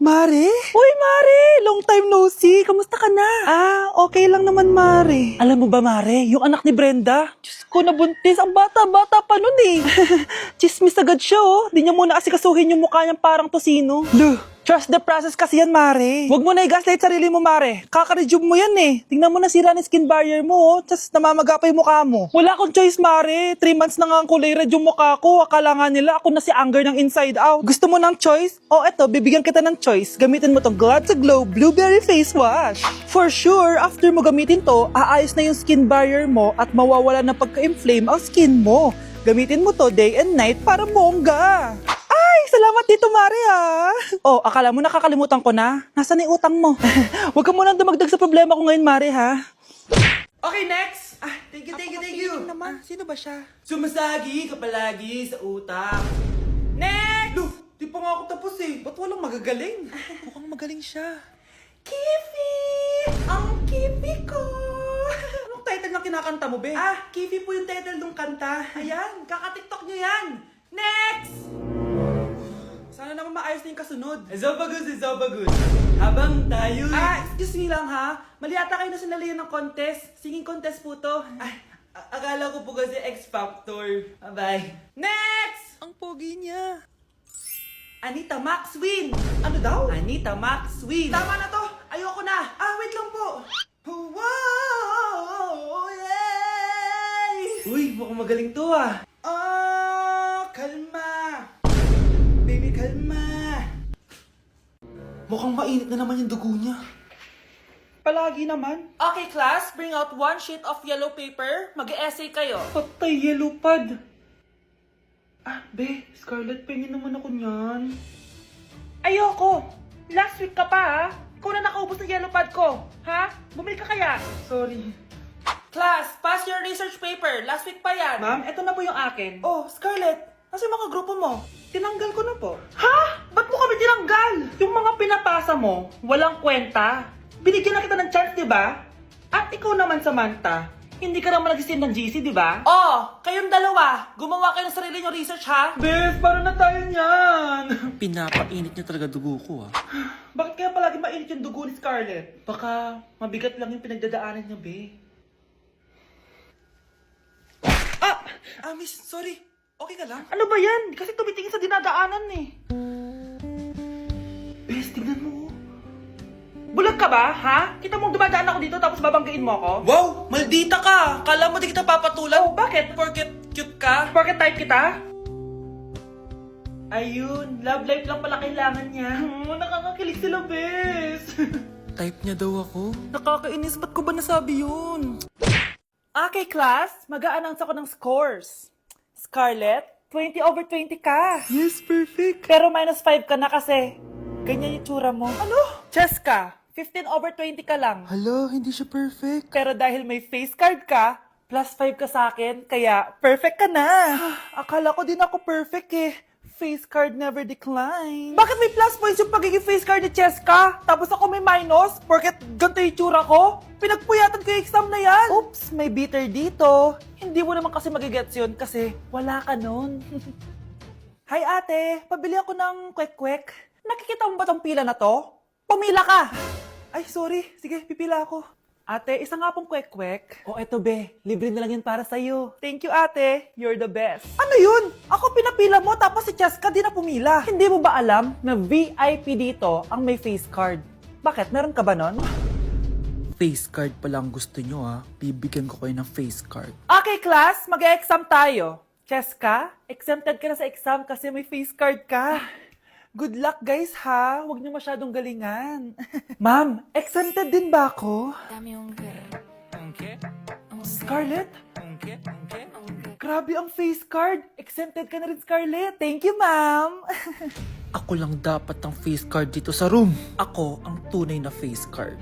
Mare? Uy, Mare! Long time no see. Kamusta ka na? Okay lang naman, Mare. Alam mo ba, Mare? Yung anak ni Brenda, Diyos ko, nabuntis. Ang bata-bata pa nun eh. Chismis agad siya, oh. Di niya muna kasi kasuhin yung mukha niyang parang tosino. Luh! Trust the process kasi yan, Mare. Huwag mo na i-gaslight sarili mo, Mare. Kaka-rejuve mo yan eh. Tingnan mo na sira ng skin barrier mo, oh. Tapos namamaga pa yung mukha mo. Wala akong choice, Mare. 3 months na nga ang kulay red yung mukha ko. Akala nga nila ako na si Anger ng Inside Out. Gusto mo ng choice? Oh, eto, bibigyan kita ng choice. Gamitin mo tong Glad to Glow Blueberry Face Wash. For sure, after mo gamitin to, aayos na yung skin barrier mo at mawawala na pagka-inflame ang skin mo. Gamitin mo to day and night para bongga. Salamat dito, Mare, ha? Oh, akala mo nakakalimutan ko na? Nasaan yung utang mo? Huwag ka munang dumagdag sa problema ko ngayon, Mare, ha? Okay, next! Thank you. Naman, sino ba siya? Sumasagi ka palagi sa utak. Next! Loh, di pa nga ako tapos eh. Ba't walang magagaling? Mukhang magaling siya. Kifi! Ang Kifi ko! Anong title ng kinakanta mo, be? Kifi po yung title ng kanta. Ayan, kaka-tiktok nyo yan. Next! Sana naman maayos na yung kasunod. Zobagus. Habang tayo... Excuse me lang, ha? Mali ata kayo na sinalihan ng contest. Singing contest po to. Akala ko po kasi X Factor. Bye. Next! Ang pogi niya. Anita Max win! Ano daw? Anita Max win! Tama na to! Ayoko na! Wait lang po! Wow! Yay! Uy, mukhang magaling to ah! Kalma! Baby, kalma! Mukhang mainit na naman yung dugo niya. Palagi naman. Okay, class, bring out 1 sheet of yellow paper. Mag-essay kayo. Patay, yellow pad. Be, Scarlett, pengin naman ako niyan. Ayoko! Last week ka pa ha? Ikaw na nakaubos ng yellow pad ko. Ha? Bumili ka kaya? Sorry. Class, pass your research paper. Last week pa yan. Ma'am, eto na po yung akin. Oh, Scarlett, nasa yung mga grupo mo? Tinanggal ko na po. Ha? Ba't mo kami tinanggal? Yung mga pinapasa mo, walang kwenta. Binigyan na kita ng chance, di ba? At ikaw naman, Samantha, hindi ka naman nag-send ng GC, di ba? Oh, kayong dalawa. Gumawa kayo ng sarili nyo research ha? Bes, paano na tayo niyan? Pinapainit niya talaga dugo ko Bakit kaya palagi mainit yung dugo ni Scarlett? Baka mabigat lang yung pinagdadaanan niya, be. Miss, sorry. Okay ka lang? Ano ba yan? Kasi tumitingin sa dinadaanan eh. Bes, tignan mo. Bulag ka ba, ha? Kita mong dumadaan ako dito tapos babanggain mo ako? Wow, maldita ka. Kala mo di kita papatulan? Oh, bakit? Porket cute ka? Porket type kita? Ayun, love life lang pala kailangan niya. Nakakakilig sila, bes. Type niya daw ako. Nakakainis, ba't ko ba nasabi yun? Okay, class, mag-a-announce ako ng scores. Scarlett, 20/20 ka. Yes, perfect. Pero -5 ka na kasi ganyan yung tsura mo. Ano? Cheska, 15/20 ka lang. Hala, hindi siya perfect. Pero dahil may face card ka, +5 ka sa akin, kaya perfect ka na. Akala ko din ako perfect eh. Face card never decline. Bakit may plus points yung pagiging face card ni Cheska? Tapos ako may minus? Porket ganito yung tsura ko? Pinagpuyatan ko yung exam na yan. Oops, may bitter dito. Hindi mo naman kasi magigets yun kasi wala ka nun. Hi ate, pabili ako ng kwek-kwek. Nakikita mo ba tong pila na to? Pumila ka! Ay, sorry. Sige, pipila ako. Ate, isa nga pong kwek-kwek. Oh, eto be. Libre na lang yun para sa'yo. Thank you, ate. You're the best. Ano yun? Ako pinapila mo tapos si Cheska di na pumila. Hindi mo ba alam na VIP dito ang may face card? Bakit? Meron ka ba nun? Face card pa lang gusto nyo Bibigyan ko kayo ng face card. Okay, class. Mag-exam tayo. Cheska, exempted ka na sa exam kasi may face card ka. Good luck guys ha. Huwag niyo masyadong galingan. Ma'am, exempted din ba ako? Scarlett? Grabe ang face card. Exempted ka na rin, Scarlett. Thank you, ma'am. Ako lang dapat ang face card dito sa room. Ako ang tunay na face card.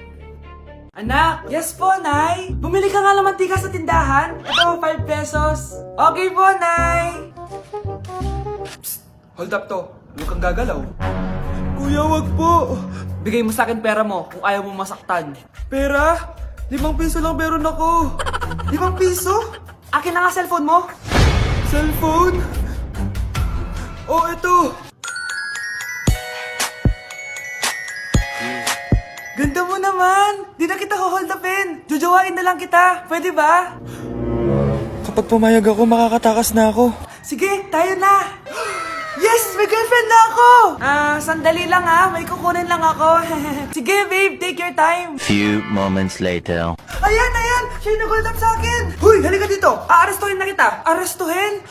Anak! Yes po, Nay! Bumili ka nga ng mantika sa tindahan. Ito, 5 pesos. Okay po, Nay! Psst, hold up to. Huwag kang gagalaw. Kuya, wag po! Bigay mo sa akin pera mo kung ayaw mo masaktan. Pera? 5 piso lang meron ako. 5 piso? Akin na nga cellphone mo. Cellphone? Oh, ito! Ganda mo naman! Di na kita hold upin! Jojowain na lang kita! Pwede ba? Kapag pumayag ako, makakatakas na ako. Sige, tayo na! Yes! May girlfriend na ako! Sandali lang ha. May kukunin lang ako. Sige, babe. Take your time. Few moments later. Ayan! Siya yung nag-hold up sa akin! Huy! Halika dito! Aarestuhin na kita! Arestuhin?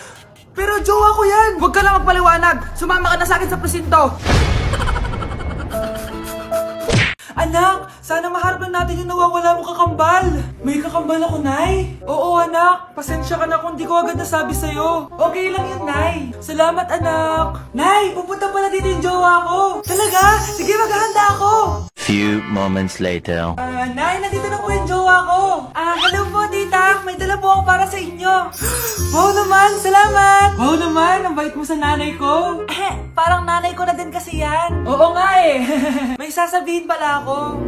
Pero jowa ko yan! Huwag ka lang magpaliwanag! Sumama ka na sa akin sa presinto! Anak, sana maharap na natin yung nawawala mong kakambal. May kakambal ako, Nay. Oo, anak. Pasensya ka na kung di ko agad nasabi sa'yo. Okay lang yun, Nay. Salamat, anak. Nay, pupunta pala dito yung jowa ko. Talaga? Sige, maghahanda ako. Few moments later. Nay, nandito na po yung jowa ko. Hello po, tita. May dala po ako para sa inyo. Wow naman, salamat. Wow naman, ang bait mo sa nanay ko. Parang nanay ko na din kasi yan. Oo nga eh. May sasabihin pala ako.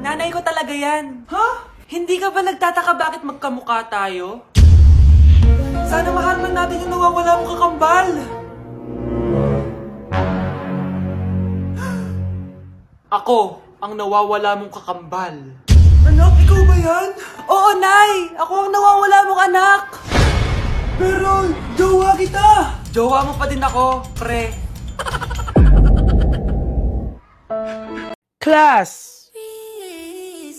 Nanay ko talaga yan. Ha? Hindi ka ba nagtataka bakit magkamukha tayo? Sana maharman natin yung nawawala mong kakambal. Ako, ang nawawala mong kakambal. Anak, ikaw ba yan? Oo, Nay! Ako ang nawawala mong anak! Pero, jowa kita! Jowa mo pa din ako, pre. Class!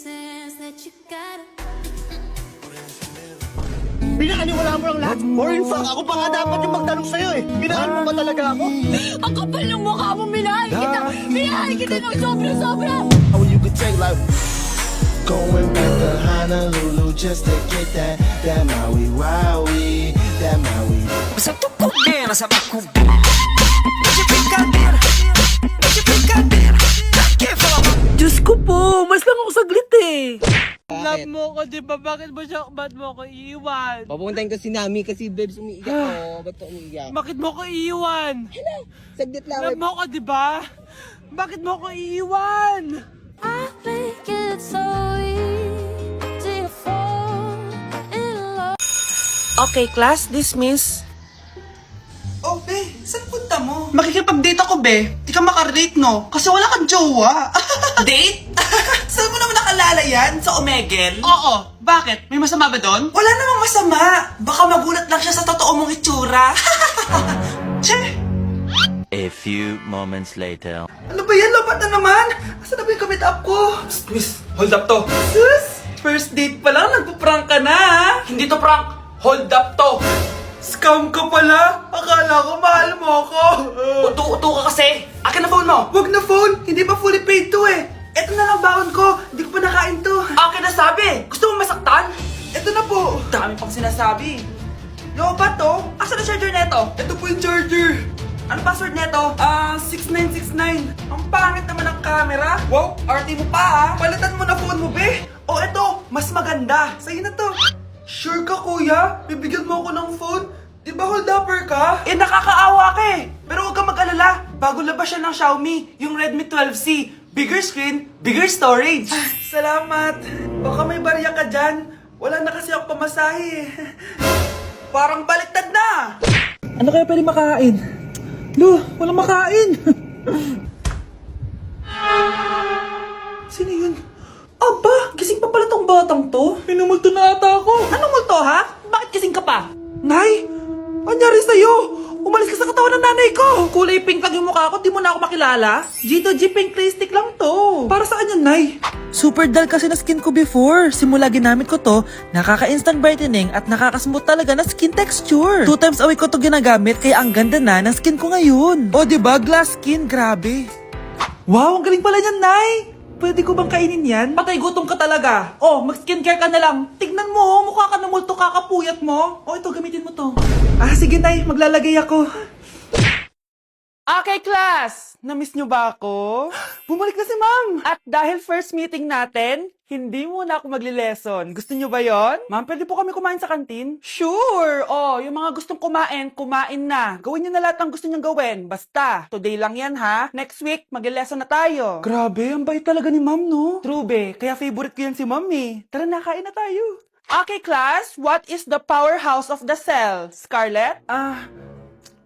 reasons that you gotta Pinakaniwala mo lang lahat. Or in fact, ako pa nga dapat yung magtanong sa'yo eh. Minahal mo ba talaga ako? Ang kapal ng mukha mo, minahal kita! Minahal kita ng sobra-sobra! How you could take like going back to Honolulu just to get that Maui Wowie, that Maui. Diyos ko po, mas lang ako saglit eh. Love mo ko, di ba? Bakit mo ko iiwan? Papuntahin ko si Nami kasi babes umiiyak ko. Ba't ka umiiyak? Bakit mo ko iiwan? Saglit lang. Love mo ko, di ba? Bakit mo ko iiwan? I think it's so easy to fall in love. Okay, class, dismiss. Oh, be, saan punta mo? Makikipag-date ako, be. Di ka makarelate, no? Kasi wala kang jowa. Date? Saan mo naman nakalala yan? Sa Omegle? Oo. Bakit? May masama ba doon? Wala namang masama. Baka magulat lang siya sa totoo mong itsura. Che! A few moments later. Ano ba yan? Lobat na naman! Asan na ba yung kamit up ko? Miss, hold up to. Sus! First date pa lang, nagpo-prank ka na, ha? Hindi to prank. Hold up to. Scam ka pala? Akala ko mahal mo ako. Uto-uto ka kasi. Akin na phone mo. Wag na phone. Hindi pa fully paid to eh. Eto na lang baon ko. Hindi ko pa nakain to. Akin na sabi. Gusto mo masaktan? Eto na po. Dami pang sinasabi. Lobat to? Asan na charger neto? Ito po yung charger. Ano password neto? 6969. Ang pangit naman ng camera. Wow, RT mo pa ah. Palitan mo na phone mo, be. O eto, mas maganda. Sa'yo na to. Sure ka, kuya? Bibigyan mo ako ng phone? Di ba hold upper ka? Eh, nakakaawa ka eh. Pero huwag kang mag-alala. Bago labas siya ng Xiaomi, yung Redmi 12C. Bigger screen, bigger storage. Salamat. Baka may barya ka dyan. Wala na kasi ako pamasahe eh. Parang baliktad na. Ano kaya pwede makain? Lo, walang makain. Sino yun? Aba, gising pa pala tong batang to. Pinumulto na ata ako. Anong multo ha? Bakit gising ka pa? Nay, anyari sa'yo? Umalis ka sa katawan ng nanay ko. Kulay pink lang yung mukha ko, di mo na ako makilala. G2G pink lipstick lang to. Para saan yan, Nay? Super dull kasi na skin ko before. Simula ginamit ko to, nakaka-instant brightening at nakaka-smooth talaga na skin texture. 2 times a week ko to ginagamit kaya ang ganda na ng skin ko ngayon. O diba, glass skin, grabe. Wow, ang galing pala niyan, Nay. Pwede ko bang kainin yan? Patay gutom ka talaga. Oh, mag-skincare ka na lang. Tignan mo, mukha ka na multo kakapuyat mo. Oh, ito, gamitin mo to. Sige, Nay. Maglalagay ako. Okay, class! Namiss nyo ba ako? Bumalik na si Ma'am! At dahil first meeting natin, hindi muna ako magli-lesson. Gusto nyo ba yon? Ma'am, pwede po kami kumain sa kantin? Sure! Oh, yung mga gustong kumain, kumain na. Gawin nyo na lahat ng gusto nyong gawin. Basta, today lang yan ha. Next week, magli-lesson na tayo. Grabe, ang bait talaga ni Ma'am, no? True, be. Kaya favorite ko yan si Ma'am eh. Tara na, kain na tayo. Okay, class. What is the powerhouse of the cell? Scarlett?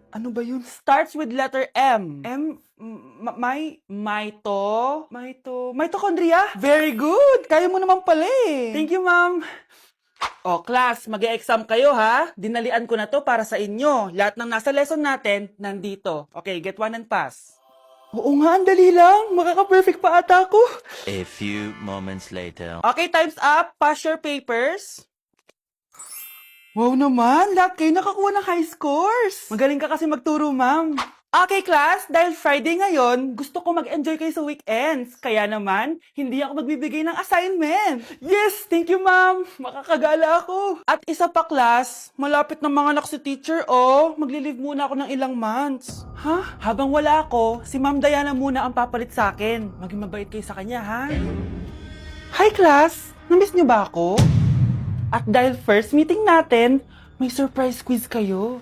Ano ba yun? Starts with letter M. M? Mitochondria? Very good! Kaya mo naman pala eh. Thank you, ma'am. O, class, mag-e-exam kayo ha. Dinalian ko na to para sa inyo. Lahat ng nasa lesson natin, nandito. Okay, get one and pass. Oo nga, ang dali lang. Makaka-perfect pa ata ako. A few moments later. Okay, time's up. Pass your papers. Wow naman, lahat kayo nakakuha ng high scores. Magaling ka kasi magturo, ma'am. Okay, class, dahil Friday ngayon, gusto ko mag-enjoy kayo sa weekends. Kaya naman, hindi ako magbibigay ng assignment. Yes, thank you, ma'am. Makakagala ako. At isa pa, class, malapit na mga anak si teacher, oh. Magli-leave muna ako ng ilang months. Ha? Habang wala ako, si Ma'am Diana muna ang papalit sa akin. Maging mabait kayo sa kanya, ha? Hi, class. Namiss niyo ba ako? At dahil first meeting natin, may surprise quiz kayo.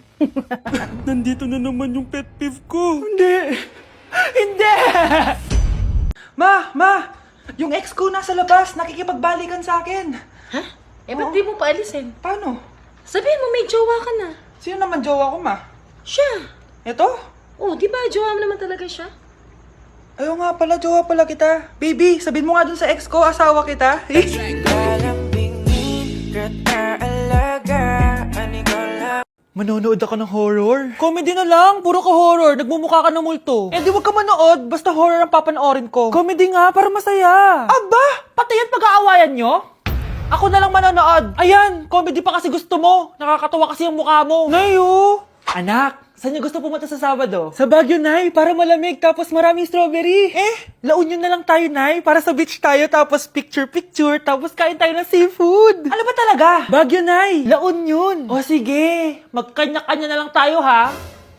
Nandito na naman yung pet peeve ko. Hindi! Hindi! Ma! Yung ex ko nasa labas, nakikipagbalikan sa akin. Ha? Eh, ba't di mo paalisin? Paano? Sabihin mo, may jowa ka na. Sino naman jowa ko, ma? Siya. Ito? Oh, di ba jowa mo naman talaga siya? Ayaw nga pala, jowa pala kita. Baby, sabihin mo nga dun sa ex ko, asawa kita. Manonood ako ng horror. Comedy na lang, puro ka horror, nagmumukha ka ng multo. Eh di wag ka manood, basta horror ang papanoorin ko. Comedy nga, para masaya. Aba, pati yan pag-aawayan nyo? Ako na lang manonood. Ayan, comedy pa kasi gusto mo. Nakakatawa kasi yung mukha mo. Nayo! Anak, saan niyo gusto pumunta sa Sabado? Sa Baguio, Nay, para malamig tapos maraming strawberry. La Union na lang tayo, Nay, para sa beach tayo tapos picture-picture tapos kain tayo ng seafood. Ano ba talaga? Baguio, Nay, La Union. O sige, magkanya-kanya na lang tayo, ha?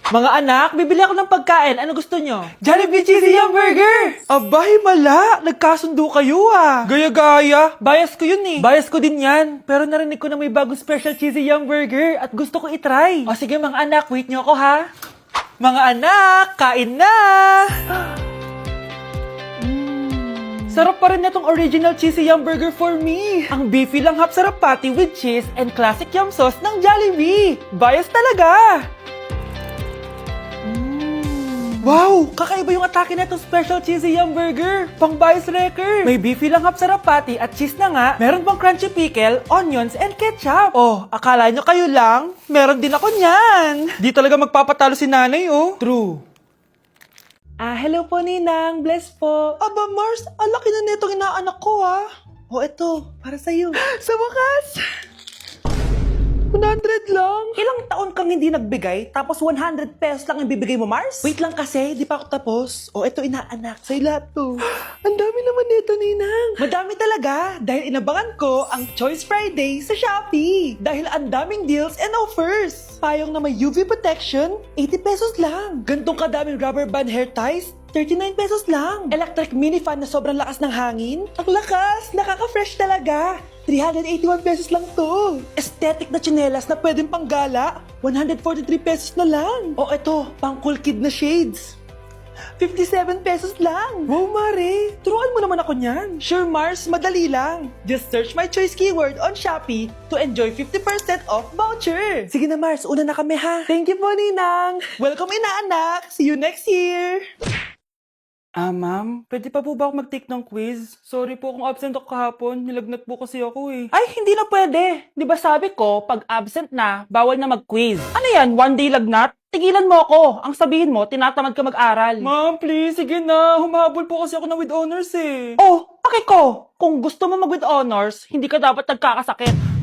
Mga anak, bibili ako ng pagkain. Ano gusto nyo? Jollibee Cheesy Yum Burger! Abay, mala! Nagkasundo kayo ah! Gaya-gaya! Bias ko yun eh. Bias ko din yan. Pero narinig ko na may bagong special Cheesy Yum Burger at gusto ko itry. O sige mga anak, wait nyo ako ha. Mga anak, kain na! Sarap pa rin na tong original Cheesy Yum Burger for me. Ang beefy lang hap sarap patty with cheese and classic yum sauce ng Jollibee. Bias talaga! Wow! Kakaiba yung atake na itong special cheesy yum burger. Pang bias wrecker. May beefy lang hap sarap patty at cheese na nga. Meron pang crunchy pickle, onions, and ketchup. Oh, akala nyo kayo lang? Meron din ako niyan. Di talaga magpapatalo si nanay, oh. True. Hello po, Ninang. Bless po. Aba, Mars, ang laki na nitong inaanak ko, ah. Oh, eto, para sa'yo. Sa wakas! 100 lang? Ilang taon kang hindi nagbigay, tapos 100 pesos lang ang bibigay mo, Mars? Wait lang kasi, di pa ako tapos. O, eto inaanak, sa'yo lahat to. Ang dami naman nito, Ninang. Madami talaga, dahil inabangan ko ang Choice Friday sa Shopee. Dahil ang daming deals and offers. Payong na may UV protection, 80 pesos lang. Gantong kadaming rubber band hair ties, 39 pesos lang. Electric mini fan na sobrang lakas ng hangin. Ang lakas, nakaka-fresh talaga. 381 pesos lang to. Aesthetic na tsinelas na pwedeng panggala, 143 pesos na lang. O eto, pang cool kid na shades. 57 pesos lang. Wow, Mare. Turuan mo naman ako niyan. Sure, Mars. Madali lang. Just search my choice keyword on Shopee to enjoy 50% off voucher. Sige na, Mars. Una na kami, ha? Thank you po, Ninang. Welcome, inaanak. See you next year. Ma'am, pwede pa po ba ako mag-take ng quiz? Sorry po kung absent ako kahapon. Nilagnat po kasi ako eh. Ay, hindi na pwede. Di ba sabi ko, pag absent na, bawal na mag-quiz. Ano yan, one day lagnat? Tigilan mo ako. Ang sabihin mo, tinatamad ka mag-aral. Ma'am, please, sige na. Humahabol po kasi ako na with honors eh. Oh, okay ko. Kung gusto mo mag-with honors, hindi ka dapat nagkakasakit.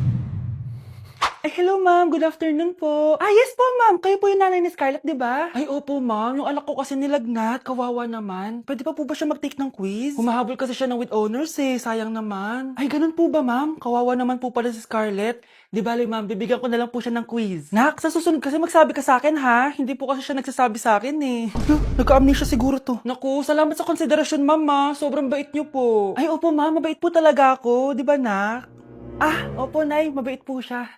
Ay, hello ma'am. Good afternoon po. Yes po ma'am. Kayo po yung nanay ni Scarlett, di ba? Ay, opo ma'am. Yung anak ko kasi nilagnat. Kawawa naman. Pwede pa po ba siya mag-take ng quiz? Humahabol kasi siya ng with honors eh. Sayang naman. Ay, ganun po ba ma'am? Kawawa naman po pala si Scarlett. Di bale ma'am, bibigyan ko na lang po siya ng quiz. Nak, sa susunod kasi magsabi ka sa akin ha. Hindi po kasi siya nagsasabi sa akin eh. Nagka-amnesia siguro to. Naku, salamat sa konsiderasyon ma'am. Sobrang bait niyo po. Ay, opo ma'am. Mabait po talaga ako. Di ba nak? Opo nay. Mabait po siya.